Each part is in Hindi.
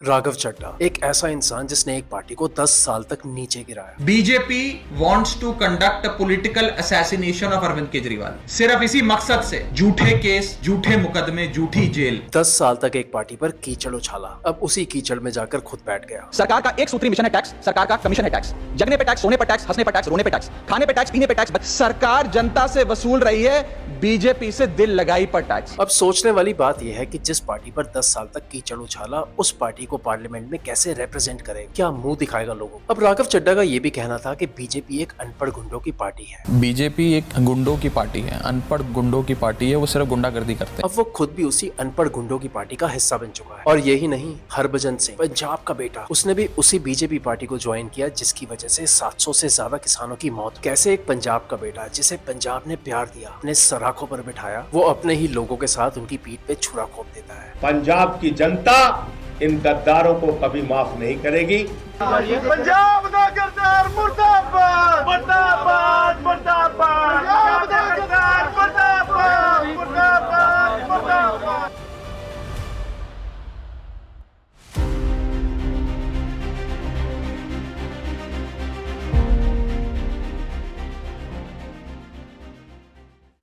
राघव चड्ढा एक ऐसा इंसान जिसने एक पार्टी को 10 साल तक नीचे गिराया। BJP wants to conduct a political assassination of Arvind Kejriwal सिर्फ इसी मकसद से। झूठे केस, झूठे मुकदमे, झूठी जेल। 10 साल तक एक पार्टी पर कीचड़ उछाला, अब उसी कीचड़ में जाकर खुद बैठ गया। सरकार का एक सूत्री मिशन है टैक्स, सरकार का कमीशन है टैक्स। जगने पे टैक्स, सोने पे टैक्स, हंसने पे टैक्स, रोने पे टैक्स, खाने पे टैक्स, पीने पे टैक्स। सरकार जनता से वसूल रही है, बीजेपी से दिल लगाई पर टैक्स। अब सोचने वाली बात यह है कि जिस पार्टी पर 10 साल तक कीचड़ उछाला, उस पार्टी को पार्लियामेंट में कैसे रिप्रेजेंट करे, क्या मुंह दिखाएगा लोगों को। अब राघव चड्ढा का यह भी कहना था कि बीजेपी एक अनपढ़ गुंडों की पार्टी है। बीजेपी एक गुंडों की पार्टी है, अनपढ़ गुंडों की पार्टी है, वो सिर्फ गुंडागर्दी करते हैं। अब वो खुद भी उसी अनपढ़ गुंडों की पार्टी का हिस्सा बन चुका है। और यही नहीं, हरभजन सिंह, पंजाब का बेटा, उसने भी उसी बीजेपी पार्टी को ज्वाइन किया, जिसकी वजह से 700 से ज्यादा किसानों की मौत। कैसे एक पंजाब का बेटा, जिसे पंजाब ने प्यार दिया, अपने सराखों पर बिठाया, वो अपने ही लोगों के साथ उनकी पीठ पे छुरा घोंप देता है। पंजाब की जनता इन गद्दारों को कभी माफ नहीं करेगी। पंजाब दा गद्दार मुर्दाबाद, मुर्दाबाद, मुर्दाबाद। पंजाब दा गद्दार मुर्दाबाद, मुर्दाबाद, मुर्दाबाद।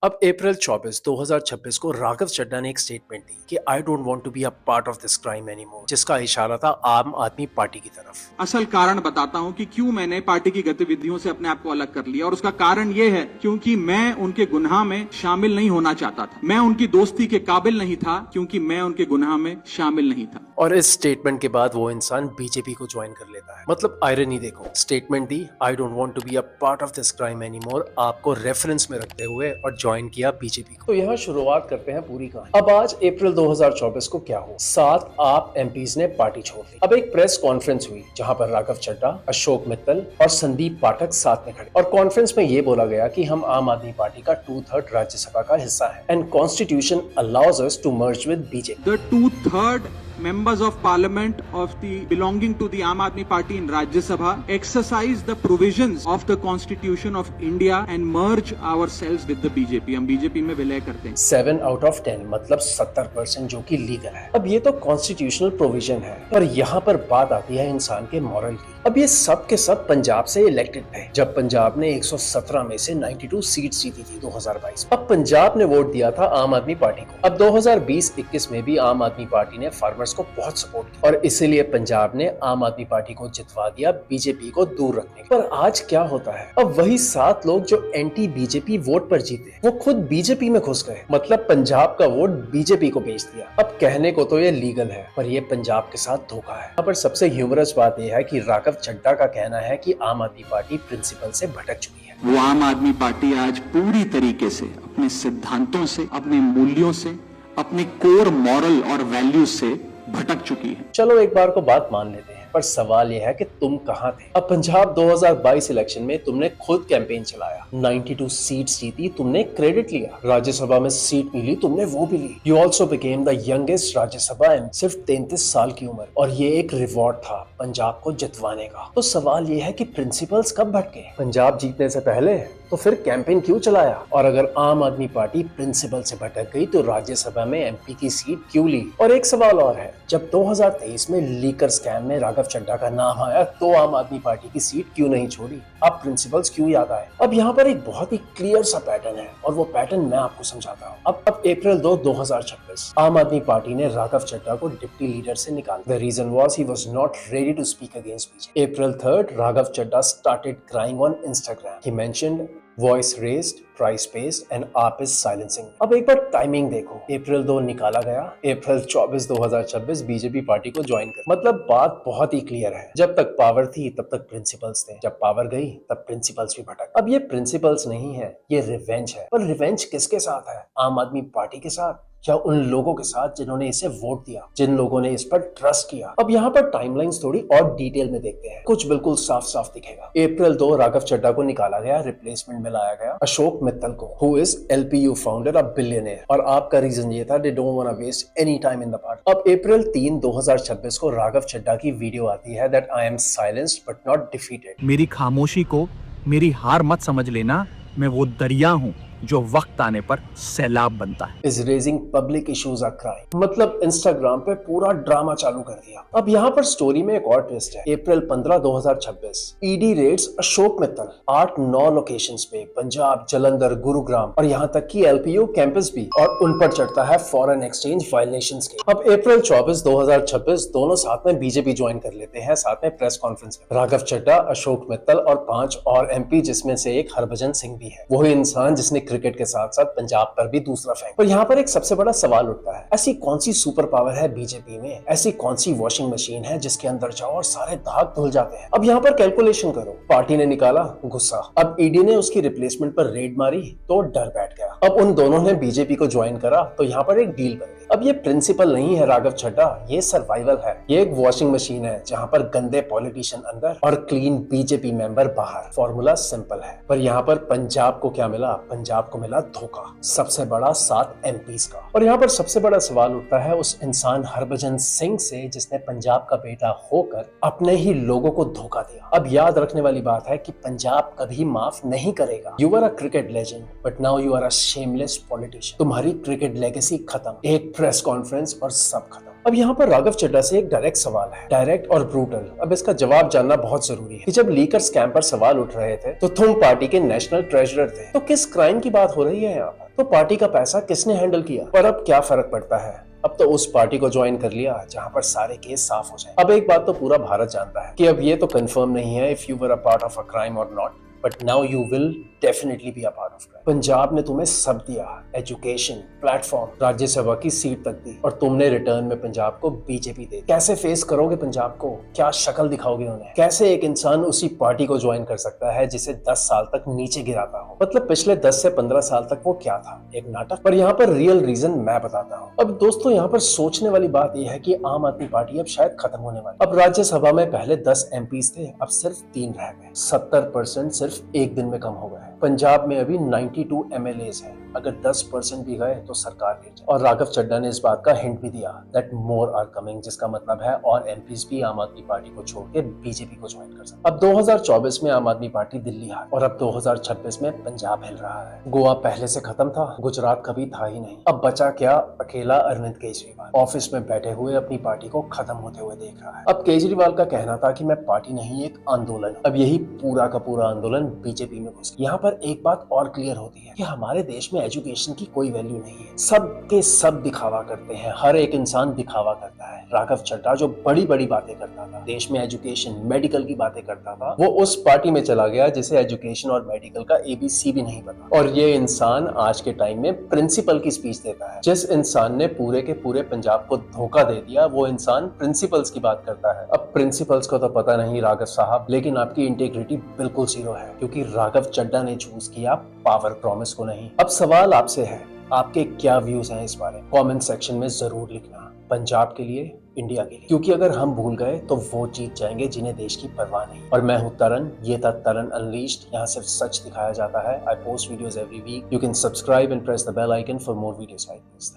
अब अप्रैल 24, 2026 को राघव चड्ढा ने एक स्टेटमेंट दी कि I don't want to be a part of this crime anymore, जिसका इशारा था आम आदमी पार्टी की तरफ। असल कारण बताता हूं कि क्यों मैंने पार्टी की गतिविधियों से अपने आप को अलग कर लिया, और उसका कारण ये है क्योंकि मैं उनके गुनाह में शामिल नहीं होना चाहता था। मैं उनकी दोस्ती के काबिल नहीं था क्योंकि मैं उनके गुनाह में शामिल नहीं था। और इस स्टेटमेंट के बाद वो इंसान बीजेपी को ज्वाइन कर लेता है। मतलब आयरनी देखो, स्टेटमेंट दी I don't want to be a part of this crime anymore, आपको रेफरेंस में रखते हुए, और ज्वाइन किया बीजेपी को। तो यहाँ शुरुआत करते हैं पूरी कहानी। अब आज अप्रैल 2024 को क्या हुआ? 7 आप एमपीज ने पार्टी छोड़ दी। अब एक प्रेस कॉन्फ्रेंस हुई जहाँ पर राघव चड्ढा, अशोक मित्तल और संदीप पाठक साथ में खड़े, और कॉन्फ्रेंस में ये बोला गया कि हम आम आदमी पार्टी का 2/3 राज्यसभा का हिस्सा है, and constitution allows us to merge with BJP. The 2/3 members of parliament of the belonging to the Aam Aadmi Party in Rajya Sabha exercise the provisions of the Constitution of India and merge ourselves with the BJP. हम बीजेपी में विलय करते हैं। 7 आउट ऑफ 10 मतलब 70%, जो कि लीगल है। अब ये तो कॉन्स्टिट्यूशनल प्रोविजन है, पर यहाँ पर बात आती है इंसान के मॉरल की। अब ये सब के सब पंजाब से इलेक्टेड थे, जब पंजाब ने 117 में से 92 सीट्स जीती थी 2022। अब पंजाब ने वोट दिया था आम आदमी पार्टी को। अब 2020-21 में भी आम आदमी पार्टी ने फार्मर्स को बहुत सपोर्ट किया, और इसीलिए पंजाब ने आम आदमी पार्टी को जितवा दिया बीजेपी को दूर रखने। पर आज क्या होता है? अब वही 7 लोग जो एंटी बीजेपी वोट पर जीते, वो खुद बीजेपी में घुस गए, मतलब पंजाब का वोट बीजेपी को बेच दिया। अब कहने को तो ये लीगल है, पर ये पंजाब के साथ धोखा है। यहाँ पर सबसे ह्यूमरस बात यह है कि राघव चड्ढा का कहना है कि आम आदमी पार्टी प्रिंसिपल से भटक चुकी है। वो आम आदमी पार्टी आज पूरी तरीके से अपने सिद्धांतों से, अपने मूल्यों से, अपने कोर मॉरल और वैल्यूज से भटक चुकी है। चलो एक बार को बात मान लेते हैं, पर सवाल यह है कि तुम कहां थे? अब पंजाब 2022 इलेक्शन में तुमने खुद कैंपेन चलाया, 92 सीट्स जीती, तुमने क्रेडिट लिया। राज्यसभा में सीट मिली, तुमने वो भी ली। You also became the youngest Rajya Sabha M, सिर्फ 33 साल की उम्र, और ये एक रिवॉर्ड था पंजाब को जितवाने का। तो सवाल ये है कि प्रिंसिपल्स कब भटके? पंजाब जीतने से पहले? तो फिर कैंपेन क्यों चलाया? और अगर आम आदमी पार्टी प्रिंसिपल से भटक गई तो राज्यसभा में एमपी की सीट क्यों ली? और एक सवाल और है, जब 2023 में लीकर स्कैम में राघव चड्ढा का नाम आया, तो आम आदमी पार्टी की सीट क्यों नहीं छोड़ी? अब प्रिंसिपल्स क्यों याद आए? अब यहाँ पर एक बहुत ही क्लियर सा पैटर्न है, और वो पैटर्न मैं आपको समझाता हूँ। अब अप्रैल 2, 2026 आम आदमी पार्टी ने राघव चड्ढा को डिप्टी लीडर से निकाला। The reason was he was not ready to speak against BJP. April 3, Raghav Chadha started crying on Instagram. He mentioned voice raised, price paste and AAP is silencing. अब एक बार टाइमिंग देखो, अप्रैल 2 निकाला गया, अप्रैल 24, 2026 बीजेपी पार्टी को ज्वाइन कर। मतलब बात बहुत ही क्लियर है, जब तक पावर थी तब तक प्रिंसिपल्स थे, जब पावर गई तब प्रिंसिपल्स भी भटक। अब ये प्रिंसिपल्स नहीं है, ये रिवेंज है। पर रिवेंज किसके साथ है? आम आदमी पार्टी के साथ, या उन लोगों के साथ जिन्होंने इसे वोट दिया, जिन लोगों ने इस पर ट्रस्ट किया? अब यहाँ पर टाइमलाइंस थोड़ी और डिटेल में देखते हैं, कुछ बिल्कुल साफ साफ दिखेगा। अप्रैल 2 राघव चड्ढा को निकाला गया, रिप्लेसमेंट में लाया गया अशोक मित्तल को, who is LPU founder, a billionaire, और आपका रीजन ये था, they don't want to waste any time in the party. अब अप्रैल 3, 2026 को राघव चड्ढा की वीडियो आती है, that I am silenced but not defeated. मेरी खामोशी को मेरी हार मत समझ लेना, मैं वो दरिया हूँ जो वक्त आने पर सैलाब बनता है। Is raising public issues a crime. मतलब इंस्टाग्राम पे पूरा ड्रामा चालू कर दिया। अब यहाँ पर स्टोरी में एक और ट्विस्ट है। April 15, 2026 ED raids Ashok Mittal 8-9 locations पे, पंजाब, जलंधर, गुरुग्राम और यहाँ तक कि एलपीयू कैंपस भी, और उन पर चढ़ता है फॉरेन एक्सचेंज वायलेशंस के। अब अप्रैल 24, 2026 दोनों साथ में बीजेपी ज्वाइन कर लेते हैं, साथ में प्रेस कॉन्फ्रेंस में। राघव चड्ढा, अशोक मित्तल और 5 और एमपी, जिसमें से एक हरभजन सिंह भी है, वही इंसान जिसने क्रिकेट के साथ साथ पंजाब पर भी दूसरा फेंक। पर यहाँ पर एक सबसे बड़ा सवाल उठता है, ऐसी कौन सी सुपर पावर है बीजेपी में, ऐसी कौन सी वॉशिंग मशीन है जिसके अंदर जाओ और सारे दाग धुल जाते हैं। अब यहाँ पर कैलकुलेशन करो, पार्टी ने निकाला गुस्सा, अब ईडी ने उसकी रिप्लेसमेंट पर रेड मारी तो डर बैठ गया। अब उन दोनों ने बीजेपी को ज्वाइन करा तो यहाँ पर एक डील बन गई। अब ये प्रिंसिपल नहीं है राघव चड्ढा, ये सर्वाइवल है। ये एक वॉशिंग मशीन है जहाँ पर गंदे पॉलिटिशियन अंदर और क्लीन बीजेपी मेंबर बाहर। फॉर्मूला सिंपल है। पर यहाँ पर पंजाब को क्या मिला? पंजाब को मिला धोखा, सबसे बड़ा 7 एमपीज का। और यहाँ पर सबसे बड़ा सवाल उठता है उस इंसान हरभजन सिंह से जिसने पंजाब का बेटा होकर अपने ही लोगों को धोखा दिया। अब याद रखने वाली बात है कि पंजाब कभी माफ नहीं करेगा। You are a cricket legend but now you are a shameless politician. तुम्हारी क्रिकेट लेगेसी खत्म, एक प्रेस कॉन्फ्रेंस और सब खत्म। अब यहाँ पर राघव चड्ढा से एक डायरेक्ट सवाल है, डायरेक्ट और ब्रूटल। अब इसका जवाब जानना बहुत जरूरी है कि जब लीकर स्कैम पर सवाल उठ रहे थे तो तुम पार्टी के नेशनल ट्रेजरर थे, तो किस क्राइम की बात हो रही है यहाँ पर? तो पार्टी का पैसा किसने हैंडल किया? और अब क्या फर्क पड़ता है? अब तो उस पार्टी को ज्वाइन कर लिया जहां पर सारे केस साफ हो जाए। अब एक बात तो पूरा भारत जानता है कि अब ये तो कंफर्म नहीं है if you were a part of a crime और not, but now you will definitely be a part of crime. Punjab ने तुम्हें सब दिया, एजुकेशन, प्लेटफॉर्म, राज्यसभा की सीट तक दी, और तुमने रिटर्न में पंजाब को बीजेपी दे। कैसे फेस करोगे पंजाब को? क्या शक्ल दिखाओगे उन्हें? कैसे एक इंसान उसी पार्टी को ज्वाइन कर सकता है जिसे 10 साल तक नीचे गिराता हो? मतलब पिछले 10 से 15 साल तक वो क्या था? एक नाटक। पर यहाँ पर रियल रीजन मैं बताता हूँ। अब दोस्तों यहाँ पर सोचने वाली बात यह है कि आम आदमी पार्टी अब शायद खत्म होने वाली। अब राज्यसभा में पहले 10 एमपीज थे, अब सिर्फ 3 रह गए। 70% सिर्फ एक दिन में कम हो गए। पंजाब में अभी 92 एमएलएज हैं, अगर 10% भी गए तो सरकार गिर जाए। और राघव चड्ढा ने इस बात का हिंट भी दिया दैट मोर आर कमिंग, जिसका मतलब है और एमपीज भी आम आदमी पार्टी को छोड़ के बीजेपी को ज्वाइन कर सकते। अब 2024 में आम आदमी पार्टी दिल्ली हार, और अब 2026 में पंजाब हिल रहा है। गोवा पहले से खत्म था, गुजरात कभी था ही नहीं। अब बचा क्या? अकेला अरविंद केजरीवाल ऑफिस में बैठे हुए अपनी पार्टी को खत्म होते हुए देख रहा है। अब केजरीवाल का कहना था कि मैं पार्टी नहीं, एक आंदोलन। अब यही पूरा का पूरा आंदोलन बीजेपी में घुस गया। यहाँ पर एक बात और क्लियर होती है कि हमारे देश में एजुकेशन की कोई वैल्यू नहीं है। सब के सब दिखावा करते हैं, हर एक इंसान दिखावा करता है। राघव चड्ढा जो बड़ी बड़ी बातें करता था, देश में एजुकेशन, मेडिकल की बातें करता था, वो उस पार्टी में चला गया जिसे एजुकेशन और मेडिकल का ABC भी नहीं पता। और ये इंसान आज के टाइम में प्रिंसिपल की स्पीच देता है। जिस इंसान ने पूरे के पूरे पंजाब को धोखा दे दिया, वो इंसान प्रिंसिपल्स की बात करता है। अब प्रिंसिपल्स को तो पता नहीं राघव साहब, लेकिन आपकी इंटीग्रिटी बिल्कुल जीरो है, क्योंकि राघव चड्ढा ने चूज किया पावर प्रॉमिस को नहीं। अब सवाल आपसे है, आपके क्या व्यूज हैं इस बारे? कमेंट सेक्शन में जरूर लिखना। पंजाब के लिए, इंडिया के लिए, क्योंकि अगर हम भूल गए तो वो जीत जाएंगे जिन्हें देश की परवाह नहीं। और मैं हूं तरन, ये था तरन अनलीश्ड। यहाँ सिर्फ सच दिखाया जाता है। I post videos every week. You can subscribe and press the bell icon for more videos like this.